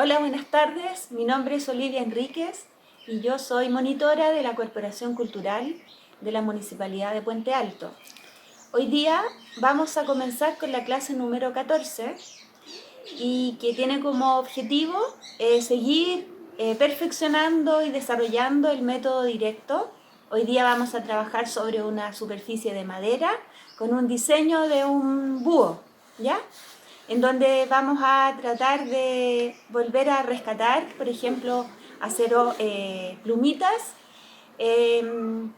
Hola, buenas tardes. Mi nombre es Olivia Enríquez y yo soy monitora de la Corporación Cultural de la Municipalidad de Puente Alto. Hoy día vamos a comenzar con la clase número 14 y que tiene como objetivo seguir perfeccionando y desarrollando el método directo. Hoy día vamos a trabajar sobre una superficie de madera con un diseño de un búho, ¿ya? En donde vamos a tratar de volver a rescatar, por ejemplo, hacer plumitas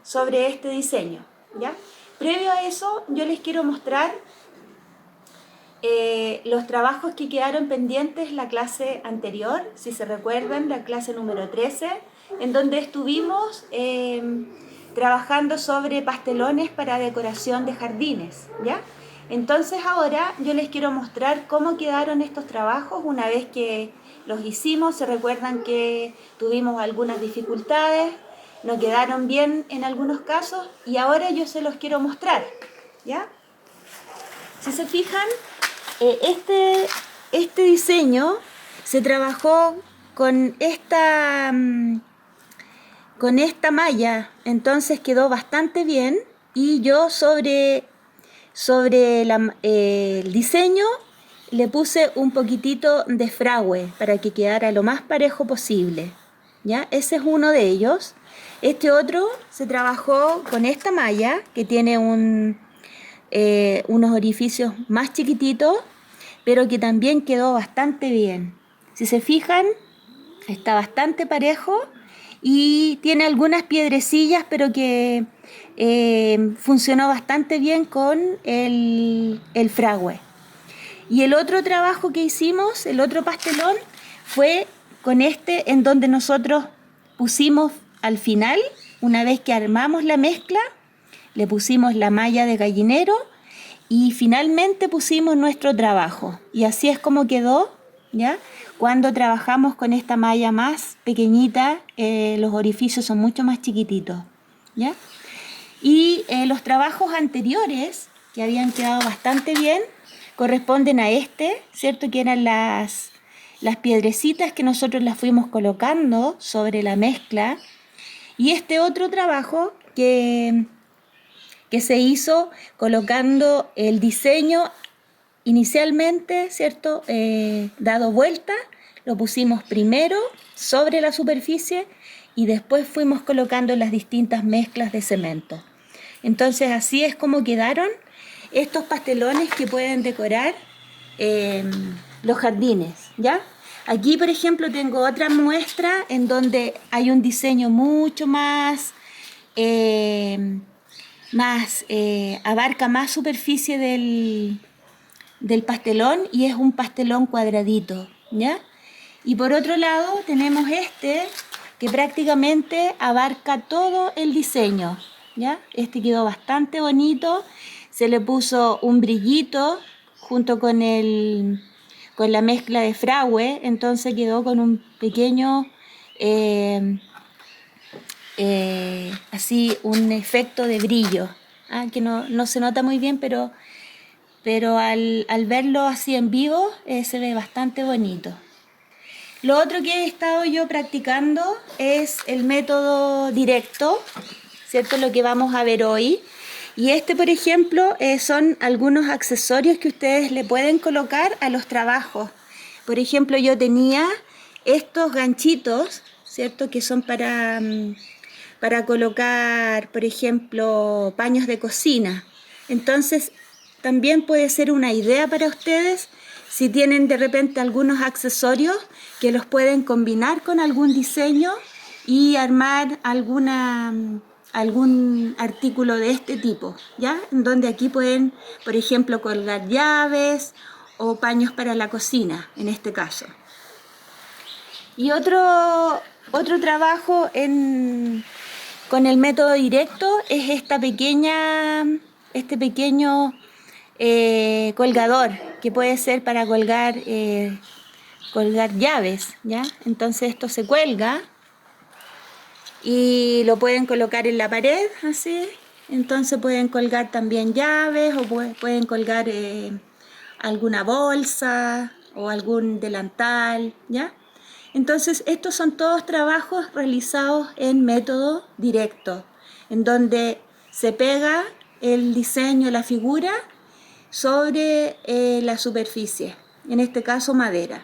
sobre este diseño, ¿ya? Previo a eso, yo les quiero mostrar los trabajos que quedaron pendientes la clase anterior, si se recuerdan, la clase número 13, en donde estuvimos trabajando sobre pastelones para decoración de jardines, ¿ya? Entonces ahora yo les quiero mostrar cómo quedaron estos trabajos una vez que los hicimos. Se recuerdan que tuvimos algunas dificultades, no quedaron bien en algunos casos y ahora yo se los quiero mostrar, ¿ya? Si se fijan, este diseño se trabajó con esta malla, entonces quedó bastante bien y yo sobre el diseño le puse un poquitito de fragüe para que quedara lo más parejo posible, ¿ya? Ese es uno de ellos. Este otro se trabajó con esta malla que tiene unos orificios más chiquititos, pero que también quedó bastante bien. Si se fijan, está bastante parejo y tiene algunas piedrecillas, pero que funcionó bastante bien con el fragüe. Y el otro trabajo que hicimos, el otro pastelón, fue con este, en donde nosotros pusimos al final, una vez que armamos la mezcla, le pusimos la malla de gallinero y finalmente pusimos nuestro trabajo. Y así es como quedó, ¿ya? Cuando trabajamos con esta malla más pequeñita, los orificios son mucho más chiquititos, ¿ya? Y los trabajos anteriores, que habían quedado bastante bien, corresponden a este, ¿cierto? Que eran las piedrecitas que nosotros las fuimos colocando sobre la mezcla. Y este otro trabajo que se hizo colocando el diseño inicialmente, ¿cierto? Dado vuelta, lo pusimos primero sobre la superficie y después fuimos colocando las distintas mezclas de cemento. Entonces así es como quedaron estos pastelones que pueden decorar los jardines, ¿ya? Aquí, por ejemplo, tengo otra muestra en donde hay un diseño mucho más abarca más superficie del pastelón y es un pastelón cuadradito, ¿ya? Y por otro lado tenemos este que prácticamente abarca todo el diseño, ¿ya? Este quedó bastante bonito, se le puso un brillito junto con la mezcla de fragüe, entonces quedó con un pequeño así un efecto de brillo, que no se nota muy bien, pero al verlo así en vivo se ve bastante bonito. Lo otro que he estado yo practicando es el método directo, ¿cierto? Lo que vamos a ver hoy. Y este, por ejemplo, son algunos accesorios que ustedes le pueden colocar a los trabajos. Por ejemplo, yo tenía estos ganchitos, ¿cierto? Que son para colocar, por ejemplo, paños de cocina. Entonces, también puede ser una idea para ustedes si tienen de repente algunos accesorios que los pueden combinar con algún diseño y armar algún artículo de este tipo, ¿ya? En donde aquí pueden, por ejemplo, colgar llaves o paños para la cocina, en este caso. Y otro trabajo con el método directo es este pequeño colgador que puede ser para colgar llaves, ¿ya? Entonces esto se cuelga y lo pueden colocar en la pared, así. Entonces pueden colgar también llaves o pueden colgar alguna bolsa o algún delantal, ¿ya? Entonces, estos son todos trabajos realizados en método directo, en donde se pega el diseño, la figura, sobre la superficie, en este caso madera.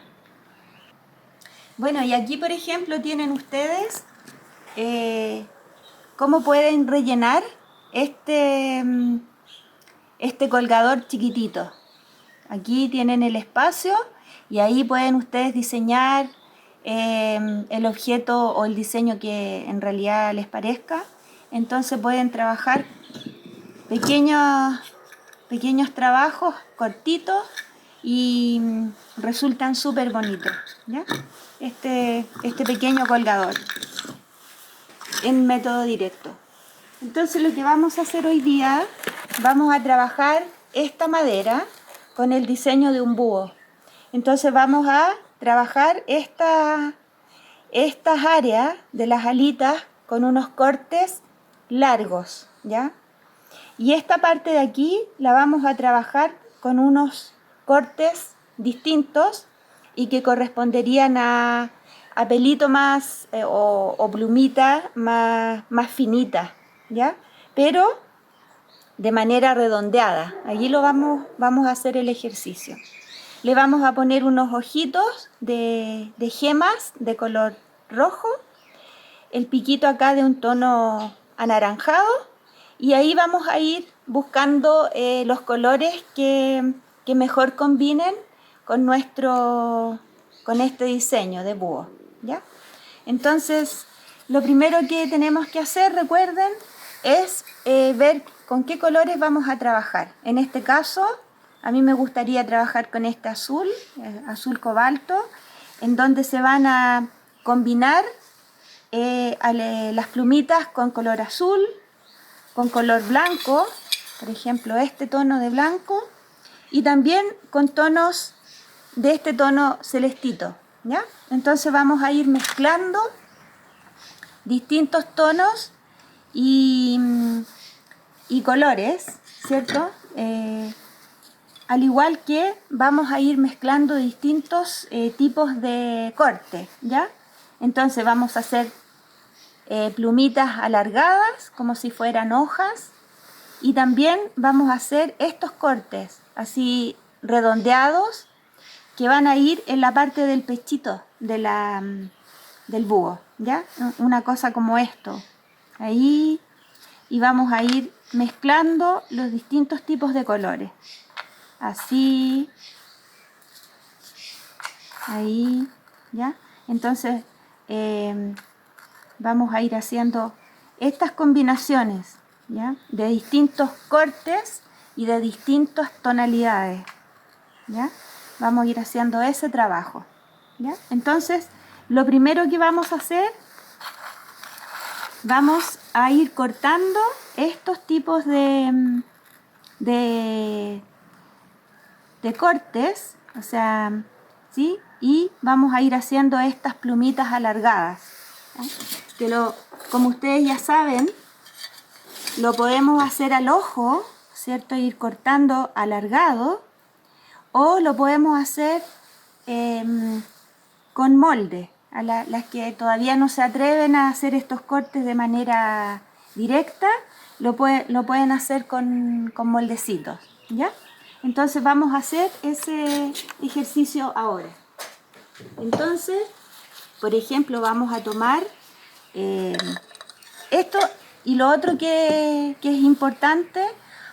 Bueno, y aquí, por ejemplo, tienen ustedes cómo pueden rellenar este colgador chiquitito. Aquí tienen el espacio y ahí pueden ustedes diseñar el objeto o el diseño que en realidad les parezca. Entonces pueden trabajar pequeños trabajos cortitos y resultan súper bonitos, ¿ya? Este pequeño colgador en método directo. Entonces lo que vamos a hacer hoy día, vamos a trabajar esta madera con el diseño de un búho. Entonces vamos a trabajar estas áreas de las alitas con unos cortes largos, ¿ya? Y esta parte de aquí la vamos a trabajar con unos cortes distintos y que corresponderían a pelito más o plumita más finita, ¿ya? Pero de manera redondeada. Allí vamos a hacer el ejercicio. Le vamos a poner unos ojitos de gemas de color rojo, el piquito acá de un tono anaranjado, y ahí vamos a ir buscando los colores que mejor combinen con este diseño de búho, ¿ya? Entonces, lo primero que tenemos que hacer, recuerden, es ver con qué colores vamos a trabajar. En este caso, a mí me gustaría trabajar con este azul, azul cobalto, en donde se van a combinar las plumitas con color azul, con color blanco, por ejemplo este tono de blanco, y también con tonos de este tono celestito, ¿ya? Entonces vamos a ir mezclando distintos tonos y colores, ¿cierto? Al igual que vamos a ir mezclando distintos tipos de corte, ¿ya? Entonces vamos a hacer plumitas alargadas como si fueran hojas, y también vamos a hacer estos cortes así redondeados que van a ir en la parte del pechito del búho, ¿ya? Una cosa como esto, ahí, y vamos a ir mezclando los distintos tipos de colores, así, ahí, ¿ya? Entonces vamos a ir haciendo estas combinaciones, ¿ya? De distintos cortes y de distintas tonalidades, ¿ya? Vamos a ir haciendo ese trabajo, ¿ya? Entonces, lo primero que vamos a hacer, vamos a ir cortando estos tipos de cortes, o sea, ¿sí? Y vamos a ir haciendo estas plumitas alargadas, ¿ya? Que como ustedes ya saben, lo podemos hacer al ojo, ¿cierto? Ir cortando alargado, o lo podemos hacer con molde. A las que todavía no se atreven a hacer estos cortes de manera directa, lo pueden hacer con moldecitos, ¿ya? Entonces vamos a hacer ese ejercicio ahora. Entonces, por ejemplo, vamos a tomar esto, y lo otro que es importante,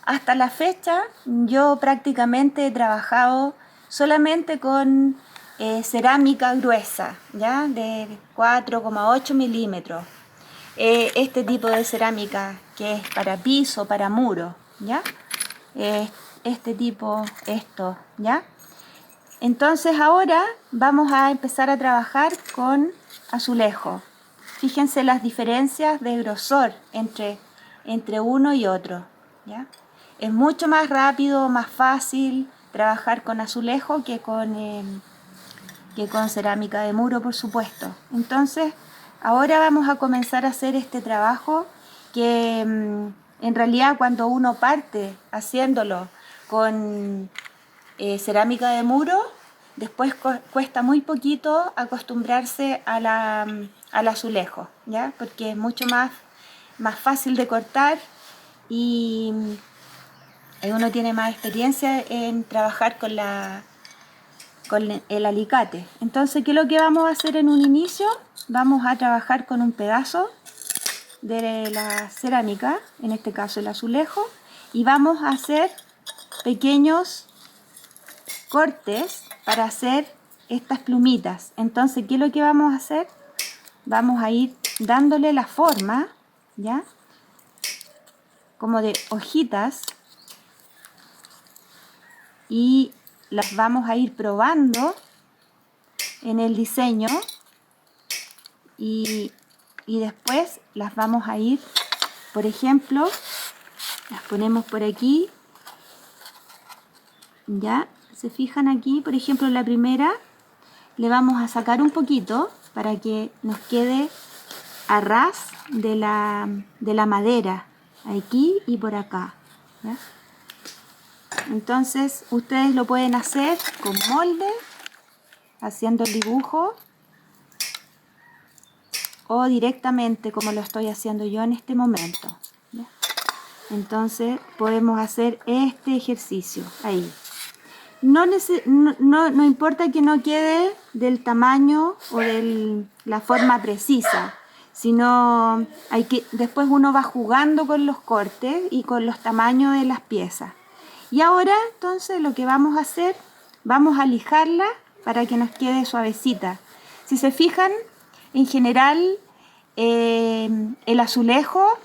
hasta la fecha yo prácticamente he trabajado solamente con cerámica gruesa, ¿ya? De 4,8 milímetros. Este tipo de cerámica que es para piso, para muro, ¿ya? Este tipo, esto, ¿ya? Entonces ahora vamos a empezar a trabajar con azulejo. Fíjense las diferencias de grosor entre uno y otro, ¿ya? Es mucho más rápido, más fácil trabajar con azulejo que con cerámica de muro, por supuesto. Entonces, ahora vamos a comenzar a hacer este trabajo que en realidad cuando uno parte haciéndolo con cerámica de muro, después cuesta muy poquito acostumbrarse al azulejo, ¿ya? Porque es mucho más fácil de cortar y uno tiene más experiencia en trabajar con el alicate. Entonces, ¿qué es lo que vamos a hacer en un inicio? Vamos a trabajar con un pedazo de la cerámica, en este caso el azulejo, y vamos a hacer pequeños cortes para hacer estas plumitas. Entonces, ¿qué es lo que vamos a hacer? Vamos a ir dándole la forma, ¿ya? Como de hojitas, y las vamos a ir probando en el diseño y después las vamos a ir, por ejemplo, las ponemos por aquí, ya, se fijan aquí, por ejemplo, la primera le vamos a sacar un poquito para que nos quede a ras de la madera, aquí y por acá, ¿ya? Entonces ustedes lo pueden hacer con molde, haciendo el dibujo, o directamente como lo estoy haciendo yo en este momento, ¿ya? Entonces podemos hacer este ejercicio ahí. No importa que no quede del tamaño o de la forma precisa, sino después uno va jugando con los cortes y con los tamaños de las piezas. Y ahora entonces lo que vamos a hacer, vamos a lijarla para que nos quede suavecita. Si se fijan, en general el azulejo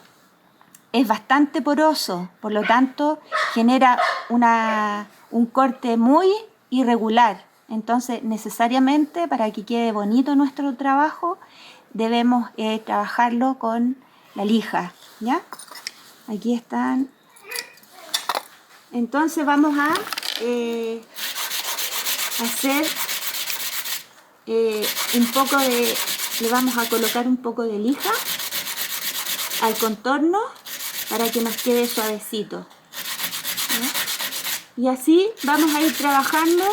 es bastante poroso, por lo tanto genera un corte muy irregular. Entonces, necesariamente para que quede bonito nuestro trabajo, debemos trabajarlo con la lija, ¿ya? Aquí están. Entonces vamos a hacer le vamos a colocar un poco de lija al contorno para que nos quede suavecito, ¿no? Y así vamos a ir trabajando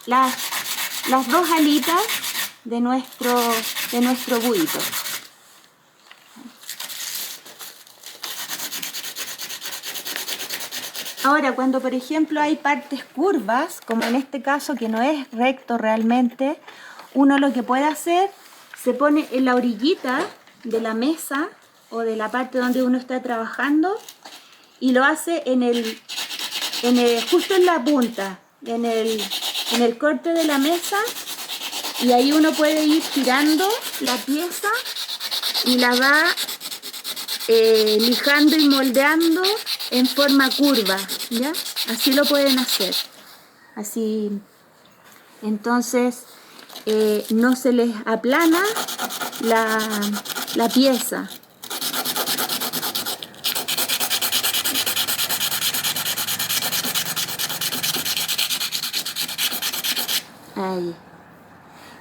las dos alitas de nuestro buito. Ahora, cuando por ejemplo hay partes curvas, como en este caso que no es recto realmente, uno lo que puede hacer, se pone en la orillita de la mesa o de la parte donde uno está trabajando y lo hace justo en la punta, en el corte de la mesa, y ahí uno puede ir girando la pieza y la va lijando y moldeando en forma curva, ¿ya? Así lo pueden hacer. Así, entonces no se les aplana la pieza. Ahí.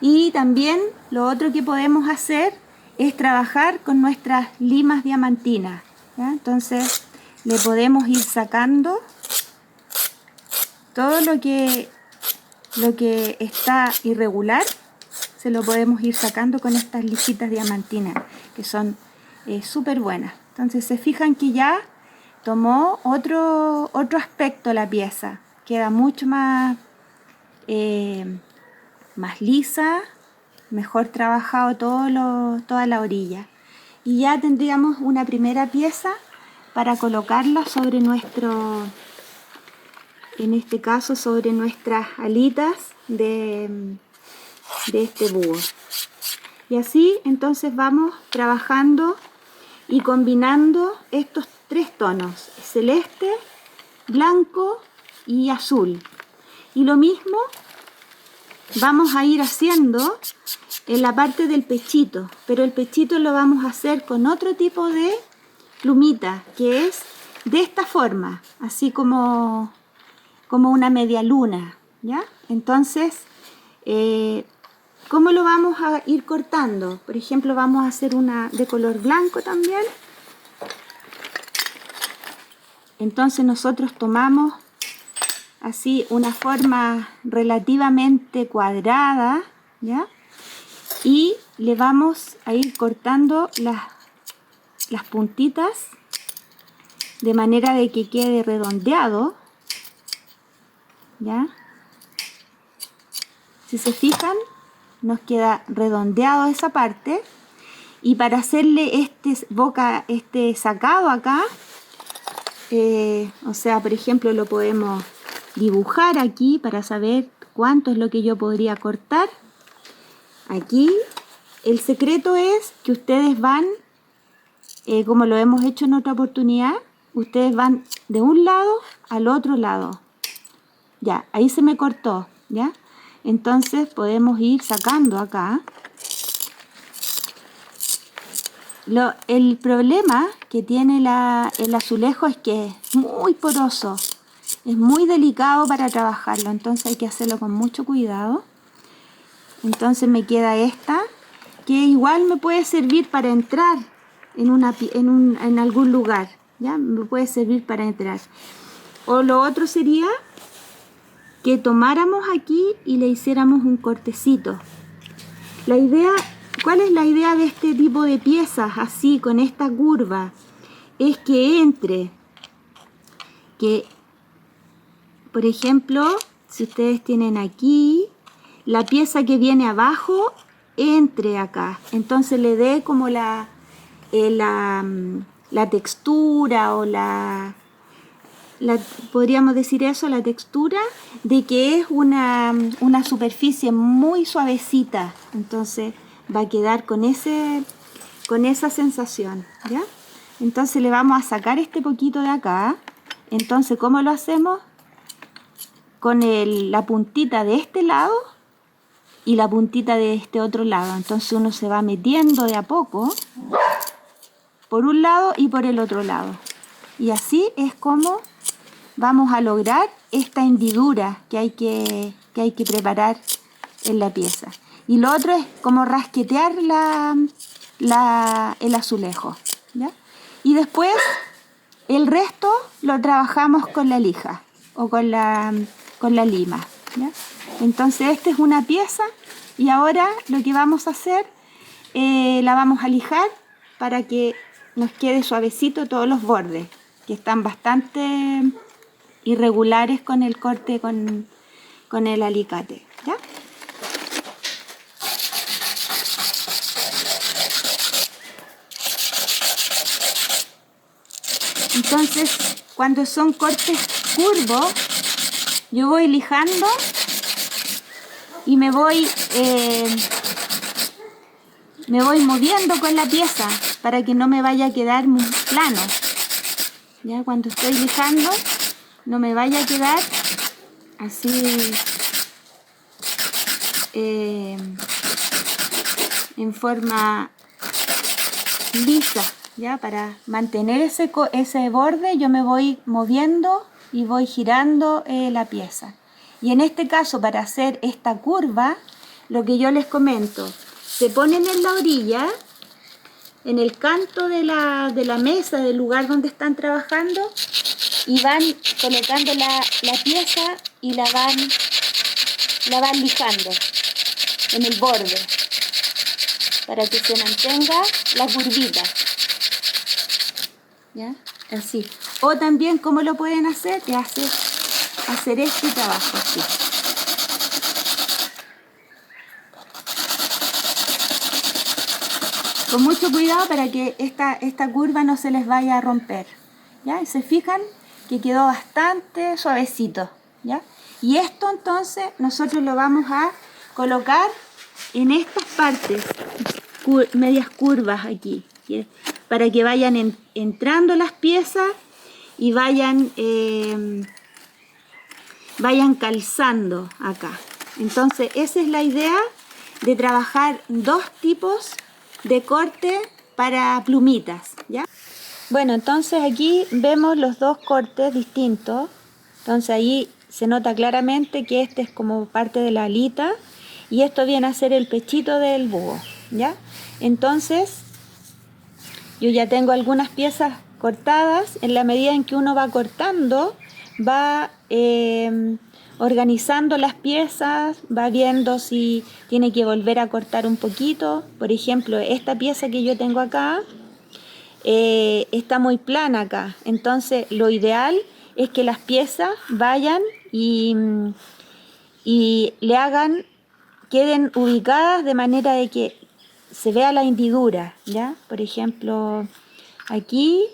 Y también lo otro que podemos hacer es trabajar con nuestras limas diamantinas, ¿ya? Entonces le podemos ir sacando todo lo que está irregular, se lo podemos ir sacando con estas lijitas diamantinas, que son súper buenas. Entonces se fijan que ya tomó otro aspecto la pieza, queda mucho más lisa, mejor trabajado toda la orilla. Y ya tendríamos una primera pieza para colocarla sobre en este caso sobre nuestras alitas de este búho. Y así entonces vamos trabajando y combinando estos tres tonos: celeste, blanco y azul. Y lo mismo vamos a ir haciendo en la parte del pechito, pero el pechito lo vamos a hacer con otro tipo de plumita, que es de esta forma, así como una media luna, ¿ya? Entonces, ¿cómo lo vamos a ir cortando? Por ejemplo, vamos a hacer una de color blanco también. Entonces nosotros tomamos así una forma relativamente cuadrada, ¿ya? Y le vamos a ir cortando las puntitas de manera de que quede redondeado, ¿ya? Si se fijan, nos queda redondeado esa parte. Y para hacerle este sacado acá, o sea, por ejemplo, lo podemos dibujar aquí para saber cuánto es lo que yo podría cortar. Aquí el secreto es que ustedes van, como lo hemos hecho en otra oportunidad, ustedes van de un lado al otro lado. Ya, ahí se me cortó, ¿ya? Entonces podemos ir sacando acá. El problema que tiene el azulejo es que es muy poroso, es muy delicado para trabajarlo, entonces hay que hacerlo con mucho cuidado. Entonces me queda esta, que igual me puede servir para entrar en algún lugar, ¿ya? Me puede servir para entrar. O lo otro sería que tomáramos aquí y le hiciéramos un cortecito. ¿Cuál es la idea de este tipo de piezas así, con esta curva? Es que entre, por ejemplo, si ustedes tienen aquí, la pieza que viene abajo entre acá. Entonces le dé como la textura o podríamos decir eso, la textura de que es una superficie muy suavecita. Entonces va a quedar con esa sensación, ¿ya? Entonces le vamos a sacar este poquito de acá. Entonces, ¿cómo lo hacemos? Con la puntita de este lado y la puntita de este otro lado. Entonces uno se va metiendo de a poco por un lado y por el otro lado. Y así es como vamos a lograr esta hendidura que hay que preparar en la pieza. Y lo otro es como rasquetear el azulejo, ¿ya? Y después el resto lo trabajamos con la lija o con la lima, ¿ya? Entonces esta es una pieza y ahora lo que vamos a hacer, la vamos a lijar para que nos quede suavecito todos los bordes, que están bastante irregulares con el corte con el alicate, ¿ya? Entonces, cuando son cortes curvos, yo voy lijando y me voy moviendo con la pieza para que no me vaya a quedar muy plano. Ya cuando estoy lijando, no me vaya a quedar así en forma lisa. Ya, para mantener ese borde yo me voy moviendo y voy girando la pieza. Y en este caso, para hacer esta curva, lo que yo les comento, se ponen en la orilla, en el canto de la mesa, del lugar donde están trabajando, y van colocando la pieza y la van lijando en el borde para que se mantenga la curvita. ¿Ya? Así. O también, ¿cómo lo pueden hacer? Es hacer este trabajo así. Con mucho cuidado para que esta curva no se les vaya a romper. ¿Ya? Y se fijan que quedó bastante suavecito. ¿Ya? Y esto entonces nosotros lo vamos a colocar en estas partes medias curvas aquí, para que vayan entrando las piezas y vayan calzando acá. Entonces esa es la idea de trabajar dos tipos de corte para plumitas, ¿ya? Bueno, entonces aquí vemos los dos cortes distintos. Entonces ahí se nota claramente que este es como parte de la alita y esto viene a ser el pechito del búho, ¿ya? Entonces yo ya tengo algunas piezas cortadas. En la medida en que uno va cortando, va organizando las piezas, va viendo si tiene que volver a cortar un poquito. Por ejemplo, esta pieza que yo tengo acá está muy plana acá, entonces lo ideal es que las piezas vayan y le hagan, queden ubicadas de manera de que se vea la hendidura, ¿ya? Por ejemplo, aquí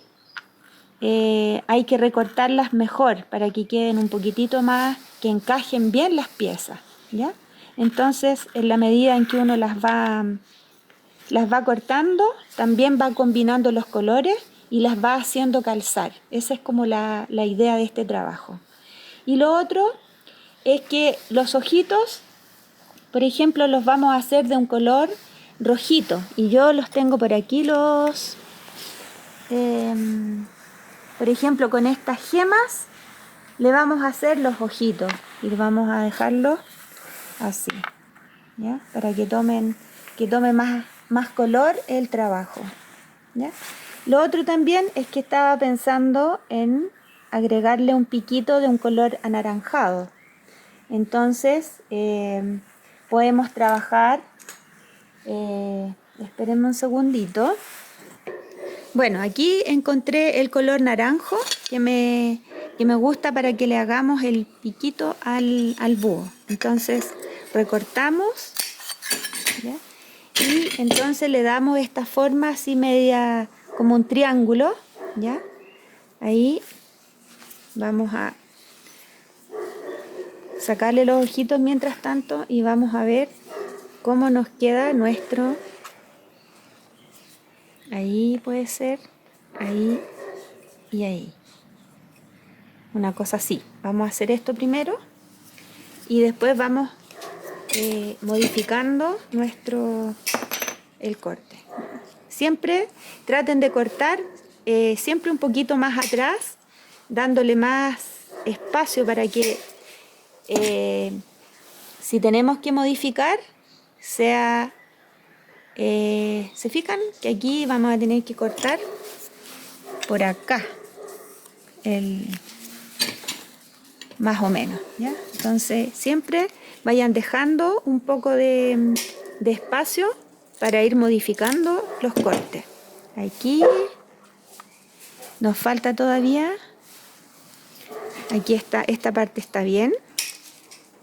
hay que recortarlas mejor para que queden un poquitito más, que encajen bien las piezas, ¿ya? Entonces, en la medida en que uno las va cortando, también va combinando los colores y las va haciendo calzar. Esa es como la idea de este trabajo. Y lo otro es que los ojitos, por ejemplo, los vamos a hacer de un color rojito. Y yo los tengo por aquí, por ejemplo, con estas gemas le vamos a hacer los ojitos. Y vamos a dejarlos así, ¿ya? Para que tome más color el trabajo, ¿ya? Lo otro también es que estaba pensando en agregarle un piquito de un color anaranjado. Entonces podemos trabajar, espérenme un segundito. Bueno, aquí encontré el color naranjo que me gusta para que le hagamos el piquito al búho. Entonces recortamos, ¿ya? Y entonces le damos esta forma así media como un triángulo, ¿ya? Ahí vamos a sacarle los ojitos mientras tanto y vamos a ver cómo nos queda nuestro. Ahí puede ser, ahí y ahí. Una cosa así. Vamos a hacer esto primero y después vamos modificando el corte. Siempre traten de cortar siempre un poquito más atrás, dándole más espacio para que si tenemos que modificar sea... ¿se fijan? Que aquí vamos a tener que cortar por acá, más o menos, ¿ya? Entonces siempre vayan dejando un poco de espacio para ir modificando los cortes. Aquí nos falta todavía, aquí está, esta parte está bien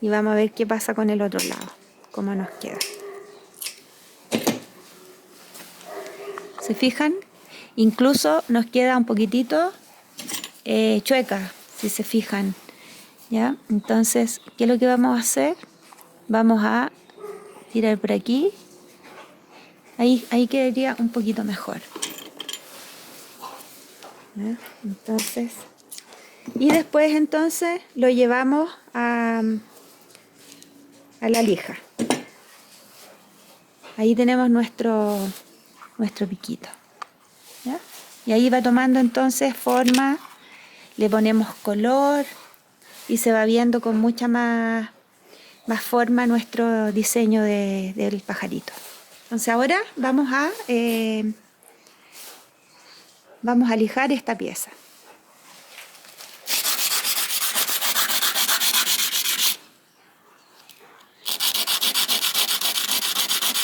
y vamos a ver qué pasa con el otro lado, cómo nos queda. ¿Se fijan? Incluso nos queda un poquitito chueca, si se fijan, ¿ya? Entonces, ¿qué es lo que vamos a hacer? Vamos a tirar por aquí. Ahí quedaría un poquito mejor, ¿ya? Entonces, y después entonces lo llevamos a la lija. Ahí tenemos nuestro piquito, ¿ya? Y ahí va tomando entonces forma, le ponemos color y se va viendo con mucha más forma nuestro diseño del pajarito. Entonces ahora vamos a lijar esta pieza.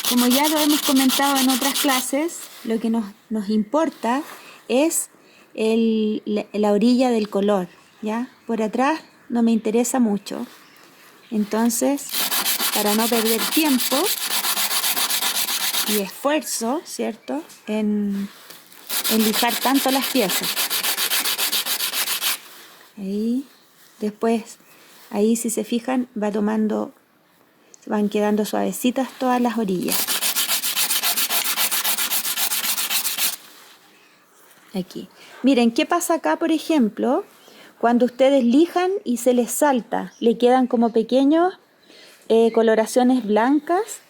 Como ya lo hemos comentado en otras clases, lo que nos importa es la orilla del color, ¿ya? Por atrás no me interesa mucho. Entonces, para no perder tiempo y esfuerzo, ¿cierto?, en lijar tanto las piezas. Ahí, después, ahí si se fijan, van quedando suavecitas todas las orillas. Aquí. Miren, ¿qué pasa acá, por ejemplo? Cuando ustedes lijan y se les salta, le quedan como pequeños coloraciones blancas.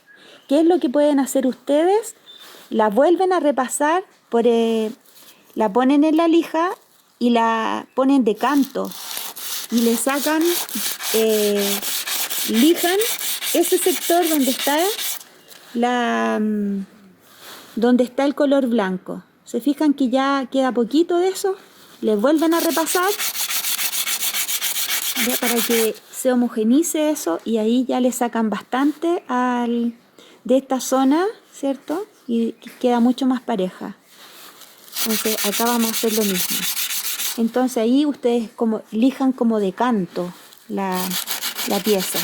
¿Qué es lo que pueden hacer ustedes? La vuelven a repasar, la ponen en la lija y la ponen de canto. Y le sacan, lijan ese sector donde está el color blanco. ¿Se fijan que ya queda poquito de eso? Le vuelven a repasar ¿ya? Para que se homogenice eso y ahí ya le sacan bastante de esta zona, ¿cierto? Y queda mucho más pareja. Entonces acá vamos a hacer lo mismo. Entonces ahí ustedes como lijan como de canto la pieza,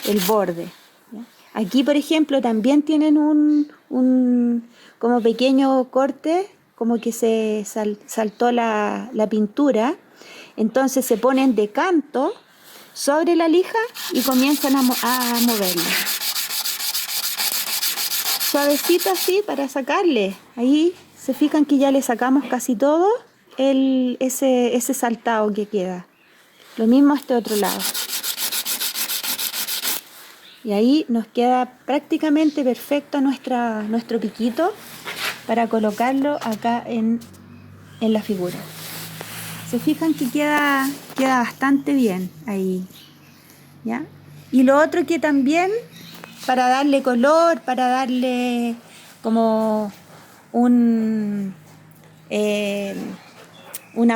el borde. ¿Ya? Aquí, por ejemplo, también tienen un como pequeño corte, como que se saltó la pintura. Entonces se ponen de canto sobre la lija y comienzan a moverla. Suavecito así para sacarle. Ahí se fijan que ya le sacamos casi todo ese saltado que queda. Lo mismo a este otro lado. Y ahí nos queda prácticamente perfecto nuestro piquito para colocarlo acá en la figura. Se fijan que queda bastante bien ahí, ¿ya? Y lo otro que también, para darle color, para darle como una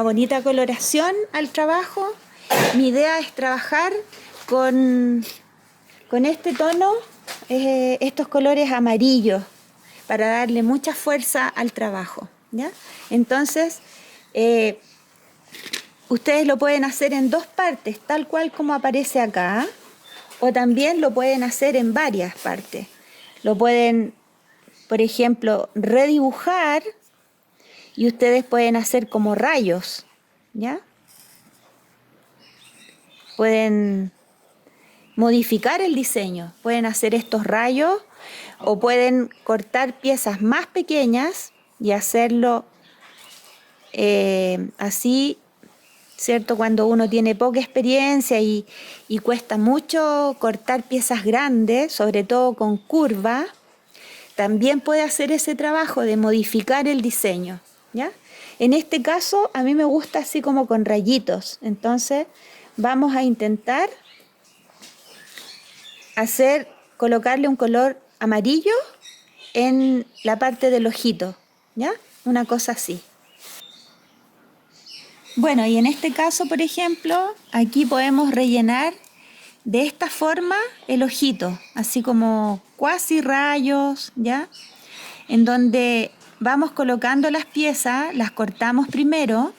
bonita coloración al trabajo, mi idea es trabajar con este tono, estos colores amarillos, para darle mucha fuerza al trabajo, ¿ya? Entonces, ustedes lo pueden hacer en dos partes, tal cual como aparece acá, o también lo pueden hacer en varias partes. Lo pueden, por ejemplo, redibujar y ustedes pueden hacer como rayos, ¿ya? Pueden modificar el diseño, pueden hacer estos rayos o pueden cortar piezas más pequeñas y hacerlo así, ¿cierto? Cuando uno tiene poca experiencia y cuesta mucho cortar piezas grandes, sobre todo con curva, también puede hacer ese trabajo de modificar el diseño, ¿ya? En este caso a mí me gusta así como con rayitos, entonces vamos a intentar colocarle un color amarillo en la parte del ojito, ¿ya? Una cosa así. Bueno, y en este caso, por ejemplo, aquí podemos rellenar de esta forma el ojito, así como cuasi rayos, ¿ya? En donde vamos colocando las piezas, las cortamos primero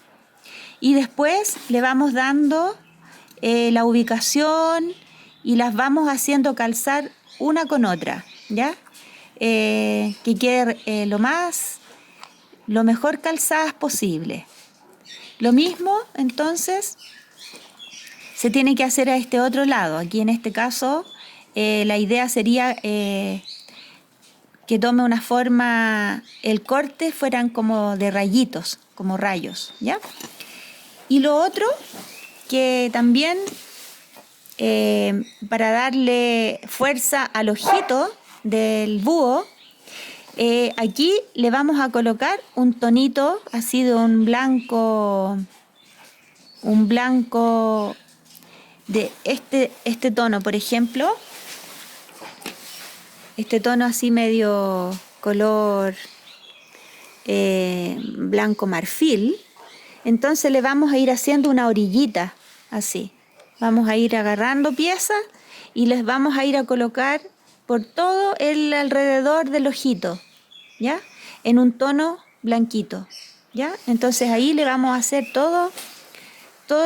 y después le vamos dando la ubicación y las vamos haciendo calzar una con otra, ¿ya? Que quede lo mejor calzadas posible. Lo mismo, entonces, se tiene que hacer a este otro lado. Aquí en este caso, la idea sería que tome una forma, el corte fueran como de rayitos, como rayos, ¿ya? Y lo otro, que también para darle fuerza al ojito del búho, aquí le vamos a colocar un tonito así de un blanco de este tono, por ejemplo, este tono así medio color blanco marfil. Entonces le vamos a ir haciendo una orillita así. Vamos a ir agarrando piezas y les vamos a ir a colocar por todo el alrededor del ojito, ¿ya? En un tono blanquito, ¿ya? Entonces ahí le vamos a hacer todo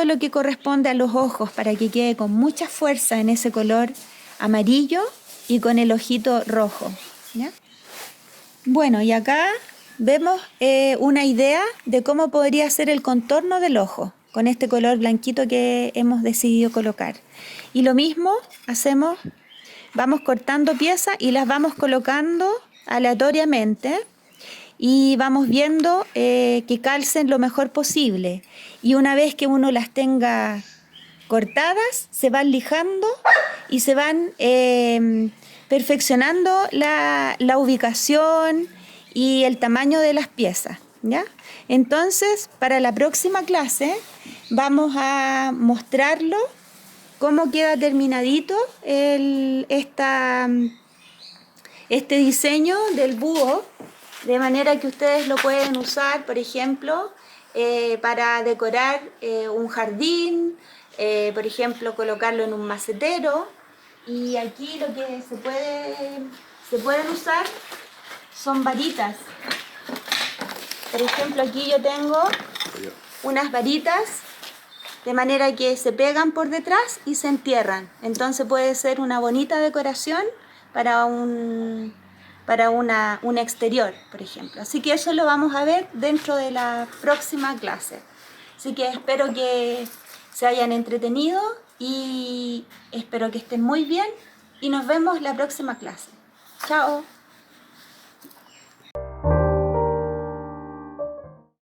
lo que corresponde a los ojos para que quede con mucha fuerza en ese color amarillo y con el ojito rojo, ¿ya? Bueno, y acá vemos una idea de cómo podría ser el contorno del ojo con este color blanquito que hemos decidido colocar. Y lo mismo hacemos, vamos cortando piezas y las vamos colocando aleatoriamente y vamos viendo que calcen lo mejor posible. Y una vez que uno las tenga cortadas, se van lijando y se van perfeccionando la ubicación y el tamaño de las piezas, ¿ya? Entonces, para la próxima clase vamos a mostrarlo cómo queda terminadito este diseño del búho, de manera que ustedes lo pueden usar, por ejemplo, para decorar un jardín, por ejemplo, colocarlo en un macetero. Y aquí lo que se pueden usar son varitas. Por ejemplo, aquí yo tengo unas varitas de manera que se pegan por detrás y se entierran. Entonces puede ser una bonita decoración para un exterior, por ejemplo. Así que eso lo vamos a ver dentro de la próxima clase. Así que espero que se hayan entretenido y espero que estén muy bien y nos vemos la próxima clase. Chao.